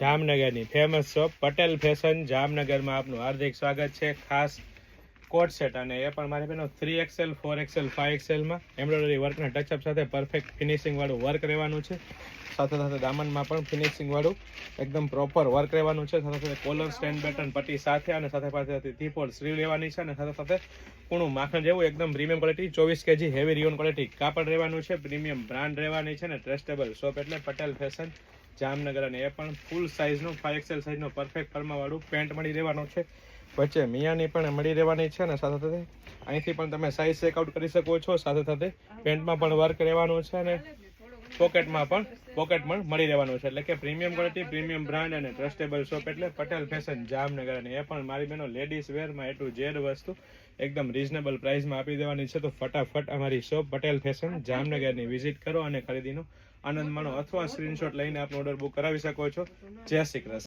જામનગરની famous shop Patel fashion જામનગરમાં આપનું હાર્દિક સ્વાગત છે। ખાસ કોટ સેટ અને એ પણ મારી બેનો 3XL 4XL 5XL માં એમ્બ્રોઇડરી વર્કના ટચઅપ સાથે પરફેક્ટ ફિનિશિંગ વાળું વર્ક રહેવાનું છે। સાથે સાથે દામનમાં પણ ફિનિશિંગ વાળું એકદમ પ્રોપર વર્ક રહેવાનું છે। સાથે સાથે કોલર સ્ટેન્ડ પેટર્ન પટ્ટી સાથે અને સાથે થીપોડ સ્લીવ લેવાની છે અને સાથે કૂણું માખણ જેવું એકદમ premium quality 24 kg heavy rayon quality કાપડ રહેવાનું છે। પ્રીમિયમ બ્રાન્ડ રહેવાની છે ને ટ્રસ્ટેબલ શોપ એટલે પટેલ ફેશન જામનગર અને એ પણ ફૂલ સાઇઝનો 5XL સાઇઝનો પરફેક્ટ ફર્માવાળું પેન્ટ મળી રહેવાનો છે। વચ્ચે મિયાની પણ મળી રહેવાની છે અને સાથે અહીંથી પણ તમે સાઇઝ ચેકઆઉટ કરી શકો છો। સાથે પેન્ટમાં પણ વર્ક રહેવાનું છે અને પોકેટમાં પણ મળી રહેવાનું છે। એટલે કે પ્રીમિયમ ક્વોલિટી પ્રીમિયમ બ્રાન્ડ અને ટ્રસ્ટેબલ શોપ એટલે પટેલ ફેશન જામનગર અને એ પણ મારી બહેનો લેડીઝ વેરમાં A to Z વસ્તુ એકદમ રીઝનેબલ પ્રાઇસમાં આપી દેવાની છે। તો ફટાફટ અમારી શોપ પટેલ ફેશન જામનગરની વિઝિટ કરો અને ખરીદીનો આનંદ માણો અથવા સ્ક્રીનશોટ લઈને આપનો ઓર્ડર બુક કરાવી શકો છો। જય શ્રી કૃષ્ણ।